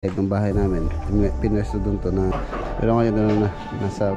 Yung bahay namin, pinwesto dun to na, pero ngayon na nasa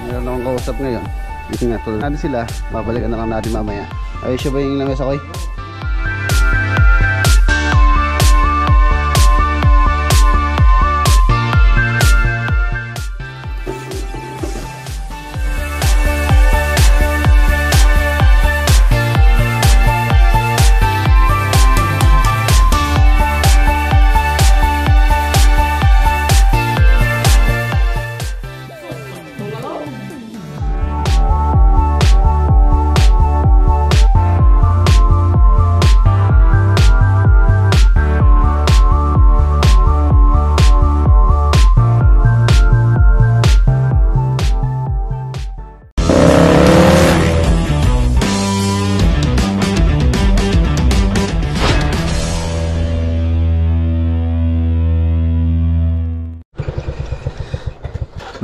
meron akong kausap ngayon. Ito nga, tulad natin sila, babalikan na lang natin mamaya. Ayos siya ba yung lamesa ko?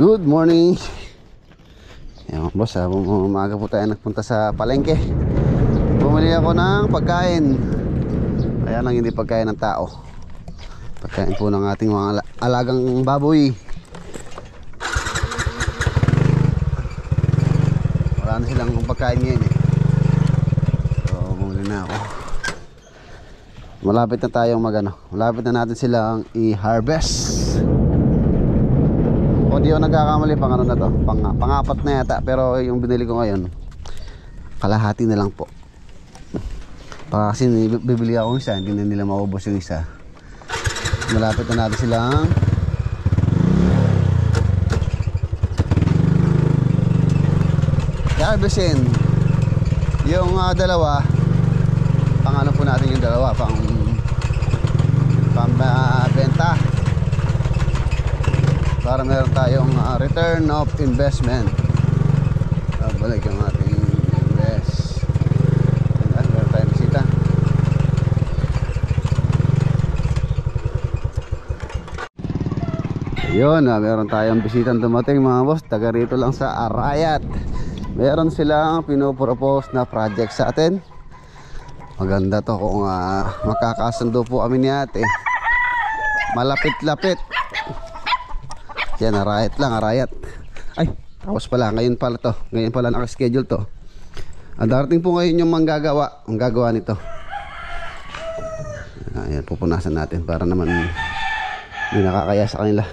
Good morning. Ayan, boss, umaga po tayo nagpunta sa palengke. Bumili ako ng pagkain. Kaya lang hindi pagkain ng tao. Pagkain po ng ating mga alagang baboy. Wala na silang pagkain ngayon eh. So bumili na ako. Malapit na tayong malapit na natin silang i-harvest. O di ako nagkakamali, pang ano na to, pang-apat na yata. Pero yung binili ko ngayon, kalahati na lang po. Kasi bibili ako isa, hindi na nila maubos yung isa. Malapit na natin silang harvestin. Yung dalawa, pang ano po natin yung dalawa, pang benta, para meron tayong return of investment. Balik yung ating invest. Meron tayong bisita. Ayun, meron tayong bisitang dumating mga boss. Taga rito lang sa Arayat. Meron silang pinopropose na project sa atin. Maganda to kung makakasundo po kami ni ate. Malapit-lapit. Yan, Arayat lang, Arayat. Ay, tapos pala, ngayon pala to. Ngayon pala nakaschedule to. Darating po ngayon yung manggagawa. Ang gagawa nito. Ayan, pupunasan natin para naman hindi nakakaya sa kanila.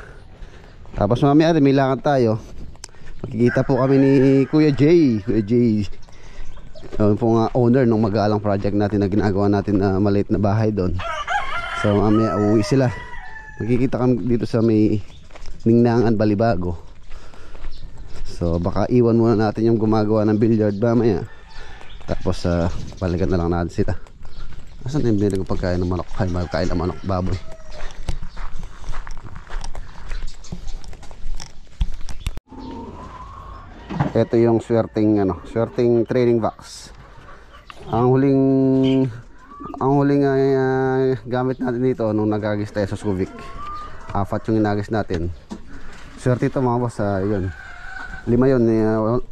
Tapos mamaya may lakad tayo. Magkikita po kami ni Kuya Jay. Kuya Jay, yun po nga owner ng mag-aalang project natin na ginagawa natin na maliit na bahay doon. So mamaya uuwi sila. Magkikita kami dito sa may Ningnangan, Balibago. So baka iwan muna natin yung gumagawa ng billiard mamaya. Tapos balikan na lang natin sila. Asan yung binili ko pagkain ng manok? Ay, magkain ng manok, baboy. Ito yung swerting training box. Ang huling gamit natin dito nung nagagis tayo sa Subic. 4 yung inagis natin. Swerte ito mga boss, yun 5 yun,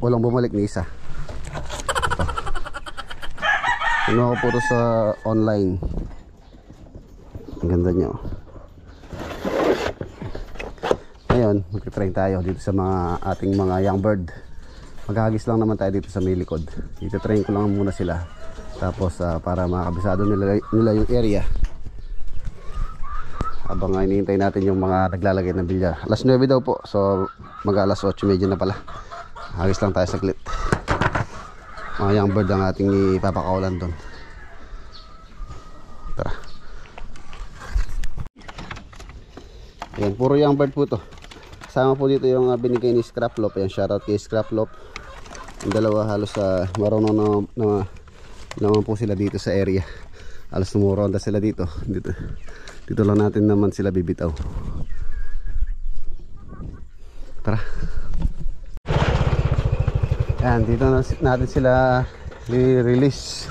walang bumalik ni isa. Ito ano ko puro sa online. Ang ganda nyo. Ngayon magti-train tayo dito sa ating mga young bird. Maghagis lang naman tayo dito sa may likod. Dito train ko lang muna sila. Tapos para makabisado nila yung area. Habang hinihintay natin yung mga naglalagay ng bilyar. Alas 9 daw po. So mag-alas 8:30 na pala. Hagis lang tayo saglit. Mga young bird ang ating ipapakawalan doon. Tara. Ayan, puro young bird po to. Kasama po dito yung binigay ni Scraplop. Ayan, shoutout kay Scraplop. Yung dalawa halos marunong naman po sila dito sa area. Halos tumuronda sila dito. Dito lang natin naman sila bibitaw. Tara. Yan, dito natin sila release.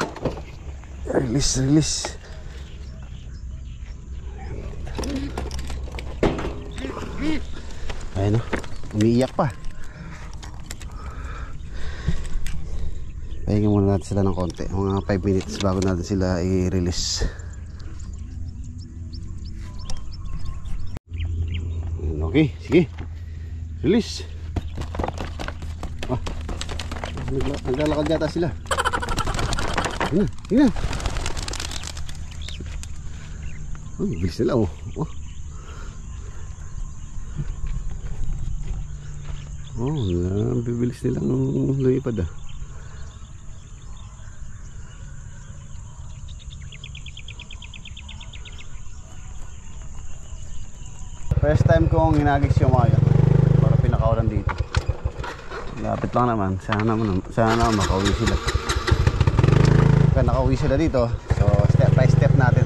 Release. Ayun o, umiiyak pa. Pahinga muna natin sila ng konti, mga 5 minutes bago natin sila i-release. Okay, sige. Release. Naglalakad yata sila. Tingnan. Oh, bilis nila oh. Bibilis nilang lumipad ah. First time kong inagis yung mga yan. Para pinakawalan dito. Lapit lang naman. Sana makauwi sila. Pagka nakauwi sila dito, so step by step natin.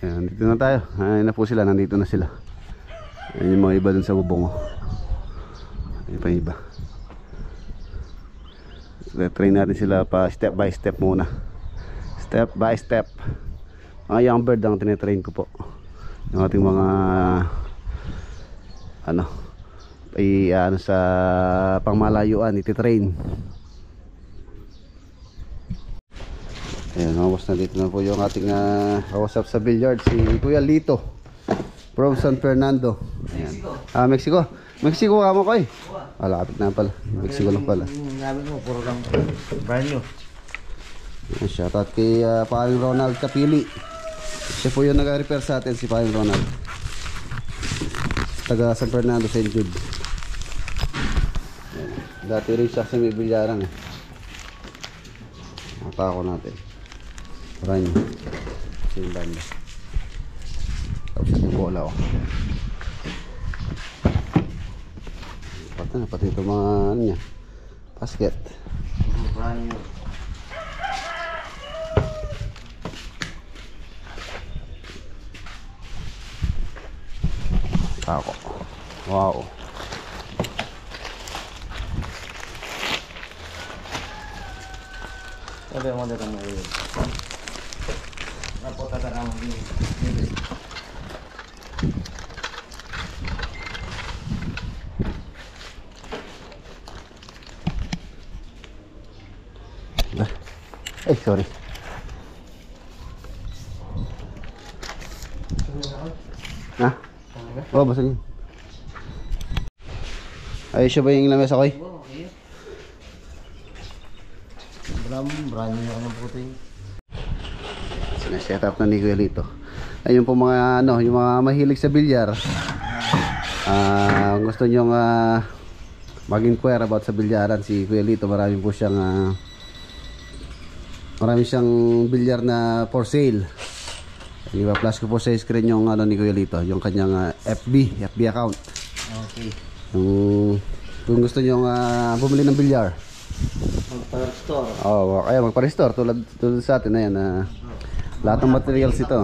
Ayan, dito na tayo. Ayan na po sila, nandito na sila. Ayan yung mga iba dun sa bubong. Ayan pa iba. So, train natin sila pa step by step muna. Step by step. Mga young bird ang tinitrain ko po. Yung ating mga sa pangmalayuan ititrain. Ayan, almost na dito na po yung ating kausap sa billiard, si Kuya Lito from San Fernando. Ayan. Mexico ka mo ko eh. Lapit na pala, Mexico lang pala. Gamit mo, puro lang brand new. Shoutout kay Paring Ronald Kapili. Siya po yung nag-repair sa atin, si Paring Ronald, taga San Fernando, St. Jude. Dati rin siya sa may bilyaran eh. Napako natin brand new yung banda. Tapos yung bola oh. Pati ito mga ano niya, basket Brand new. Ako. Wow. Sabi mo dito mo yun. Napota ka naman din. Ay, sorry. Ha? Oh, basta niyo. Ayos siya ba yung lamesa ko eh? Oo, okay. Brand new ako ng puti. Set up na ni Kuya Lito. Ayun po mga yung mga mahilig sa bilyar. Gusto nyo mag-inquire about sa bilyaran, si Kuya Lito, marami siyang bilyar na for sale. Diba, plus ko po sa screen yung ni Kuya Lito, yung kanyang FB account. Okay. Kung gusto nyo bumili ng bilyar, magpa-restore. kaya magpa-restore tulad sa atin na yan. Lahat ng materials ito.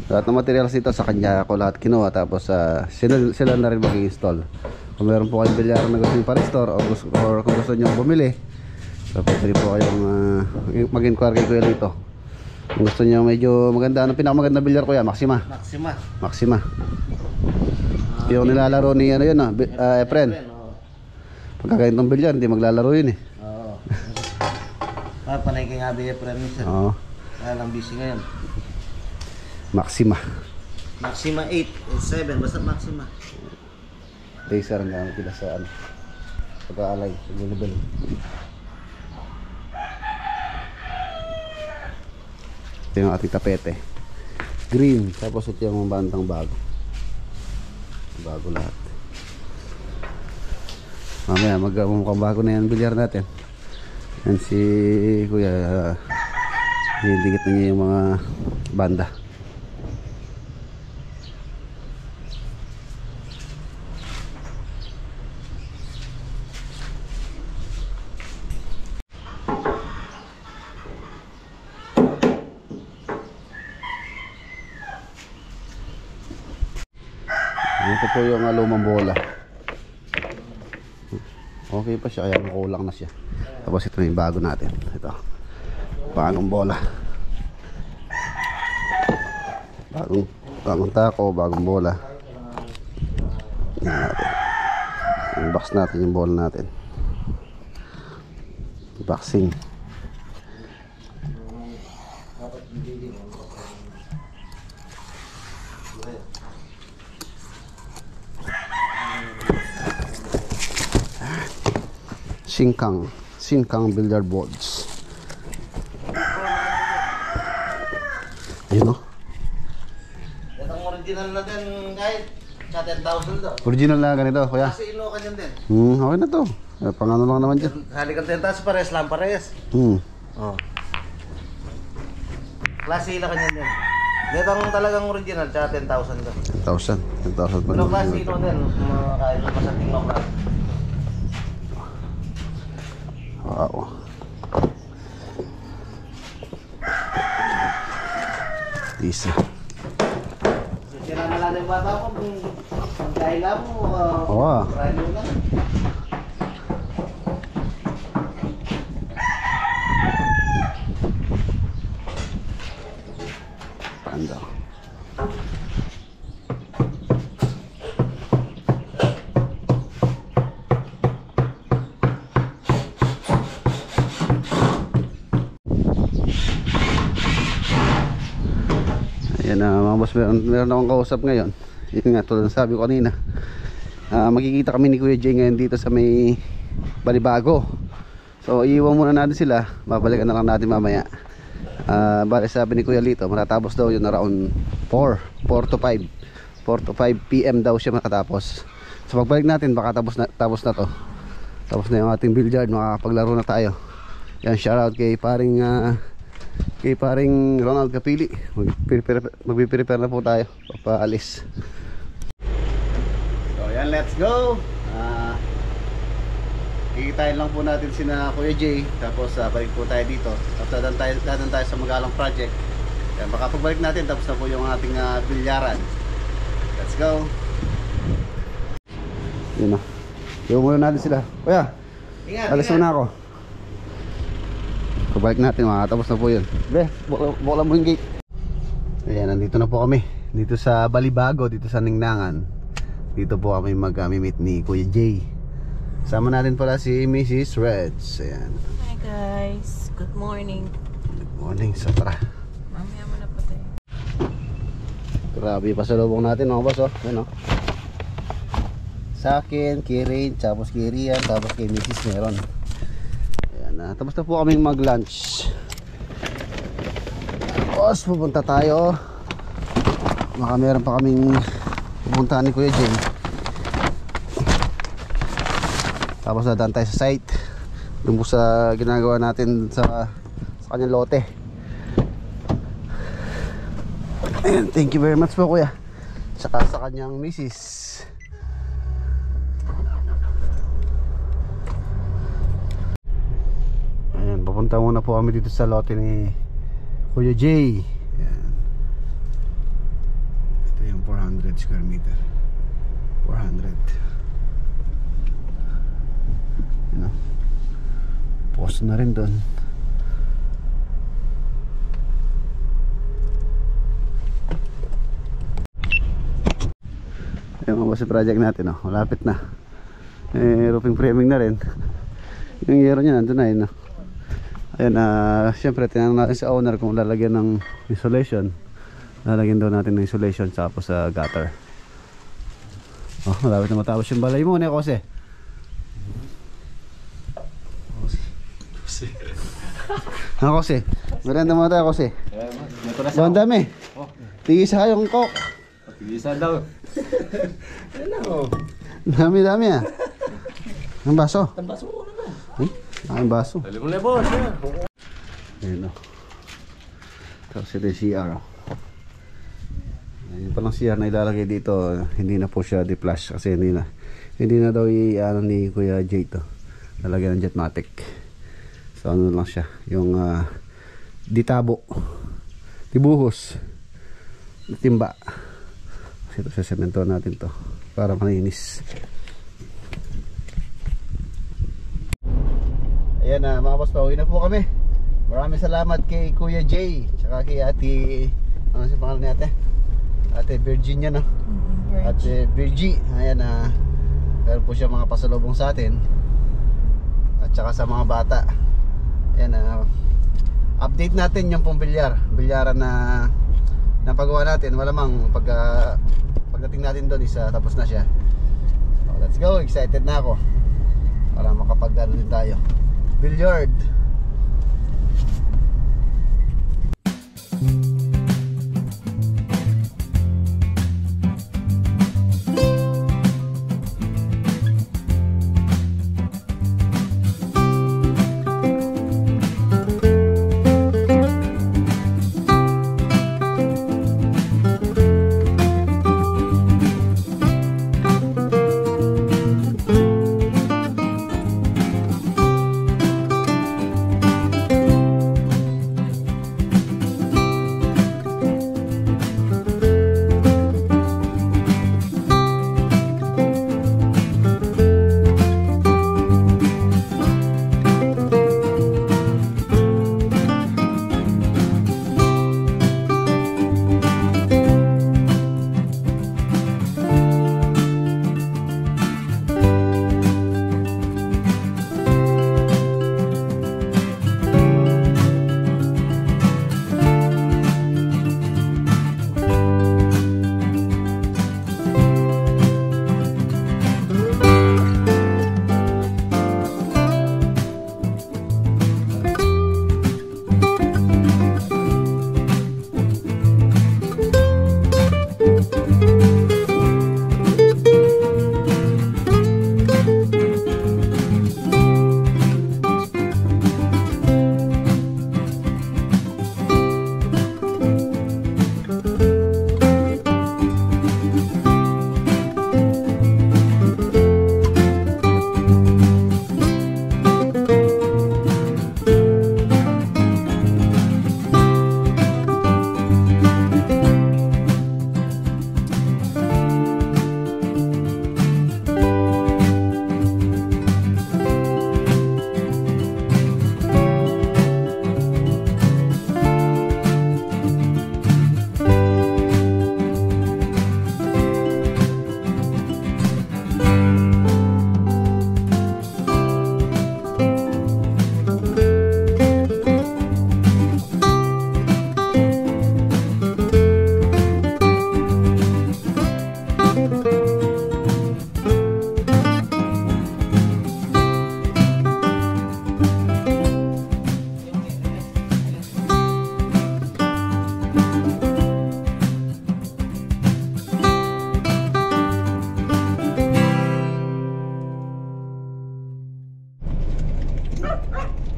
Lahat ng materials ito sa kanya ako lahat kinuha, tapos sila na rin mag-install. Kung meron po kayong bilyar na gusto nyo pa-restore or kung gusto nyo bumili, so pwede rin po kayong mag-inquire kay Kuya Lito. Kung gusto nyo medyo maganda, anong pinakamaganda bilyar ko yan? Maxima. Yung nilalaro ni Efren. Pagkakain ng bilyar, hindi maglalaro yun eh. Oo. Panay kay nga Efren minsan. Oo. Kaya lang busy ngayon. Maxima 8 and 7, basta Maxima. laser ang gamit nila sa pag-aalay sa level. Ito yung ating tapete green, tapos ito yung bandang bago lahat. Mamaya mukhang bago na yan bilyar natin. Yan si Kuya, hindikit na niya yung mga banda. Ito po yung lumang bola. Okay pa siya, kaya makulang na siya. Tapos ito na yung bago natin. Ito, bagong bola. Bagong tako, bagong bola. Yan natin. Unbox natin yung bola natin. Unboxing. Sinkang billiard balls. Ayun o. Itong original na din kahit sa 10,000 daw. Original na ganito, kuya. Kasi ino ka dyan din. Okay na to. Pangano lang naman dyan. Halikan 10,000 pares lang pares. Oh. Klase ila ka dyan din. Itong talagang original sa 10,000 daw. 10,000 pa. Pero klase ino din. Kahit pa sa tingnan lang. Wow. Isa. Sira na lang yung bata ko kung kaya mo. Oo. Try mo lang. Panda. Ayan na mga boss, meron akong kausap ngayon. Yun nga, tulad ng sabi ko kanina, magkikita kami ni Kuya Jay ngayon dito sa may Balibago. So iiwan muna natin sila, babalikan na lang natin mamaya. Bale sabi ni Kuya Lito, matatapos daw yun around 4 to 5 PM daw siya makatapos. So pagbalik natin baka tapos na to. Tapos na yung ating billiard, makakapaglaro na tayo. Yan, shoutout kay paring Ronald Capili. Magpiprepare na po tayo, papaalis. So yan, let's go. Kikitain lang po natin sina Kuya Jay. Tapos balik po tayo dito. Tapos dadan tayo sa Magalang project. Yan, baka pagbalik natin tapos na po yung ating bilyaran. Let's go. Yun na. Iwan muna natin sila. Kuya, alas muna ako. Pagbalik natin, makatapos na po yun. Be, buklan mo yung gate. Ayan, nandito na po kami. Dito sa Balibago, dito sa Ningnangan. Dito po kami mag-meet ni Kuya Jay. Sama natin pala si Mrs. Reds. Ayan. Hi guys, good morning. Good morning, so tara. Mamaya mo na po tayo. Grabe pa sa lubong natin mga boss, oh. Ayan, oh. Sa akin, kay Rain, tapos kay Rian, tapos kay Mrs. meron. Ayan, tapos na po kaming mag-lunch. Tapos pupunta tayo. Baka meron pa kaming pupuntahan ni Kuya Jay. Tapos nadaan tayo sa site. Doon po sa ginagawa natin sa kanyang lote. Ayan, thank you very much po Kuya. Saka sa kanyang misis. Ayan, papunta muna po kami dito sa lote ni Kuya Jay. Ayan. Ito yung 400 square meter. 400. You know, post na rin doon. Yung mga boss project natin, oh, malapit na. Roofing framing na rin. Yung yero niya nandun na yun, oh. Ayan, syempre tinanong natin sa owner kung lalagyan ng insulation. Lalagyan daw natin ng insulation tapos sa gutter. Oh, malapit na matapos yung balay mo, Kose. Ako Kose, merenda mo tayo Kose. So ang dami. Tigisa yung coke. Tigisa daw. Dami ah. Ang baso. Ang baso mo naman. Ang baso. Dali mo na boss. Ayun o. Tapos ito yung CR. Ayun palang CR na ilalagay dito. Hindi na po siya de-flush kasi hindi na daw i-ano ni Kuya Jay to. Lalagyan ng Jetmatic. So ano lang siya, yung ditabo, dibuhos, timba. Kasi ito sa semento natin to para malinis. Ayan na mga boss, pauwi na po kami. Maraming salamat kay Kuya Jay tsaka kay Ate, ano si pangalan ni Ate? Ate Virginia, no? Ate Virgie. Ayan na. meron po siya mga pasalubong sa atin at saka sa mga bata. Ayan, update natin yung pong bilyaran na napagawa natin. Malamang pagdating natin doon is tapos na siya. So, let's go, excited na ako para makapag-ano din tayo, billiard.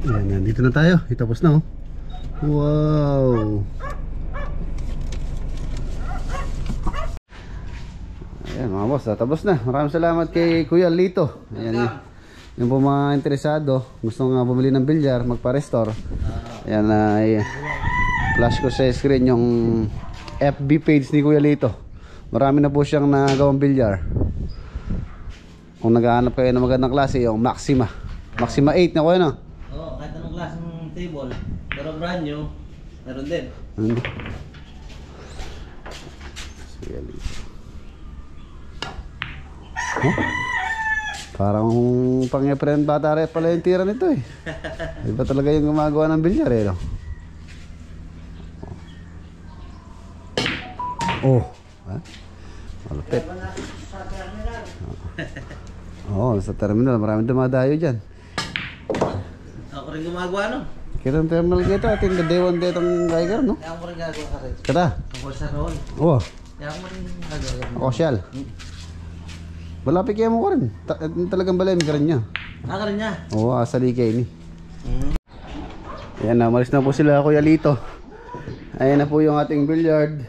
Ayan, nandito na tayo. Itapos na, oh. Wow. Ayan mga boss, tapos na. Maraming salamat kay Kuya Lito. Ayan, yung po mga interesado, gusto nga bumili ng bilyar, magpa-restore. Ayan, flash ko sa screen yung FB page ni Kuya Lito. Marami na po siyang nagawang bilyar. Kung naghahanap kayo ng magandang klase, yung Maxima 8 na kuya, no? Oo, kahit anong klaseng table, pero brand new, meron din. Kuya Lito. Huh? Parang pang-friend bata rin pala yung tira nito eh. Iba talaga yung gumagawa ng bilyar eh, no? Oh, ha? Malupit. Oo, sa terminal maraming dumadayo dyan. Ako rin gumagawa, no? Kaya ang terminal dito, atin the day one day itong Geiger, no? Kaya ako rin gagawa ka rin. Kada? Tungkol sa roll. Oo, Kaya ako rin gagawa. ako siyal. Malapit kaya mo ko rin. Talagang balay, may karan niya. Ka rin niya? Oo, asali kayo ni. Ayan na, malis na po sila Kuya Lito. Ayan na po yung ating billiard.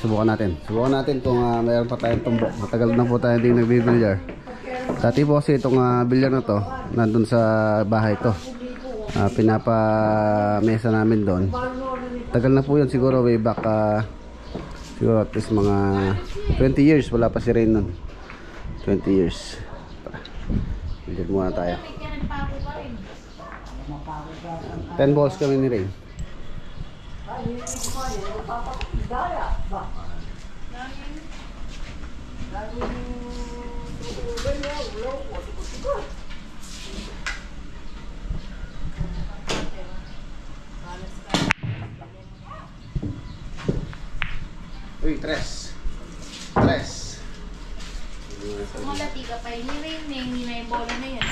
Subukan natin kung mayroon pa tayong tumbok. Matagal na po tayo hindi nagbibilyar. Dati po kasi itong bilyar na to nandun sa bahay to. Pinapa-mesa namin doon. Tagal na po yun, siguro way back siguro at least mga 20 years. Wala pa si Rain nun. 20 years. Bilyar muna tayo. 10 balls kami ni Rain. Uy, tres. Tres. Kung malati ka pa, hindi na yung bola na yan.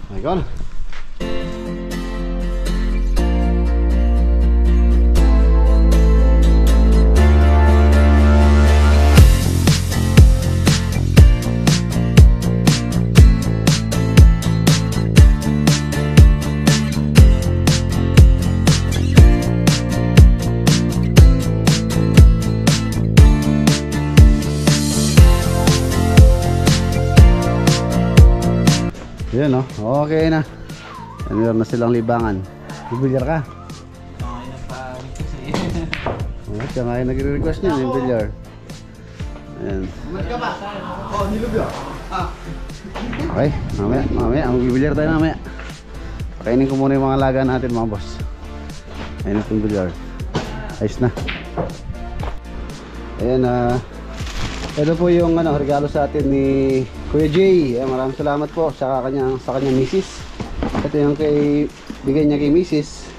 My God. Yan no, okay na. Meron na silang libangan. Bibilyar ka? Okay na pa kasi. Oh, siya nga yung nagre-request niya, yung bilyar. Ayan. Umat ka ba? Oo, nilubyo. Okay, mamaya, magbibilyar tayo mamaya. Pakainin ko muna yung mga alaga natin mga boss. Ayun itong bilyar. Ayos na. Ayan, ito po yung regalo sa atin ni Kuya Jay. Maraming salamat po sa kanyang misis. Ito yung bigay niya kay misis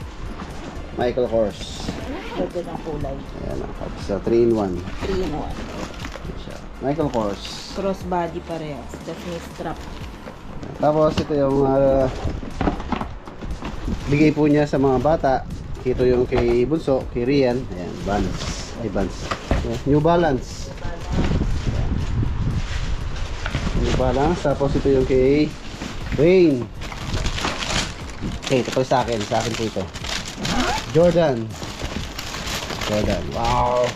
Michael Kors. Ganda ng kulay. Ayan, sa 3-in-1. 3-in-1. Michael Kors. Crossbody parehas. That's may strap. Tapos ito yung bigay po niya sa mga bata. Ito yung kay Bunso, kay Rian. Ayan, Vans. Ay, Vans. New Balance. New Balance. Tapos ito yung kay Wayne. Okay, ito po sa akin. Sa akin po ito. Jordan. Jordan. Wow.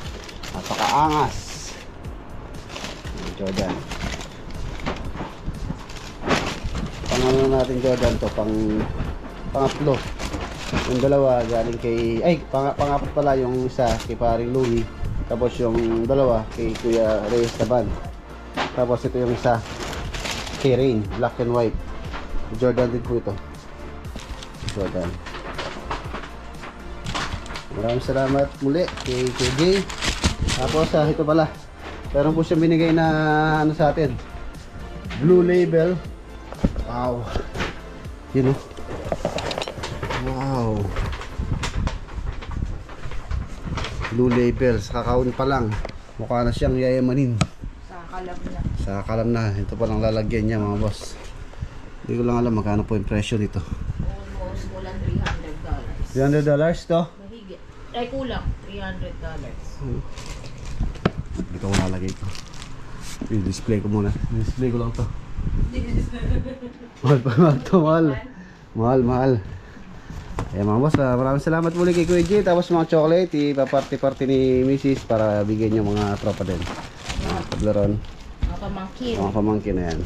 Napakaangas. Jordan. Pangano natin Jordan to, pangatlo. Yung dalawa galing kay pangapat pala, yung isa kay paring Louie. Tapos yung dalawa kay Kuya Reyes Taban. Tapos ito yung isa kay Rain, black and white. Jordan din po ito. Jordan. Maraming salamat muli kay Jay. Tapos ito pala, meron po siyang binigay na sa atin, Blue Label. Wow. Yun o. Wow. Blue Label. Sa kakaon pa lang, mukha na siyang yayamanin. Sa kalam na. Ito pa lang lalagyan niya mga boss. Hindi ko lang alam magkano po yung presyo dito. Almost kulang $300. $300 to? Mahigit. Ay kulang. $300. Dito ko nalagay ito. I-display ko muna. I-display ko lang to. Mahal pa mahal to. Mahal. Ayan mga boss, maraming salamat muli kay Kuya G. Tapos mga chocolate, ipaparty-party ni Mrs. para bigyan niyo mga tropa din. Paglaron. Mga pamangkin. Mga pamangkin na yan.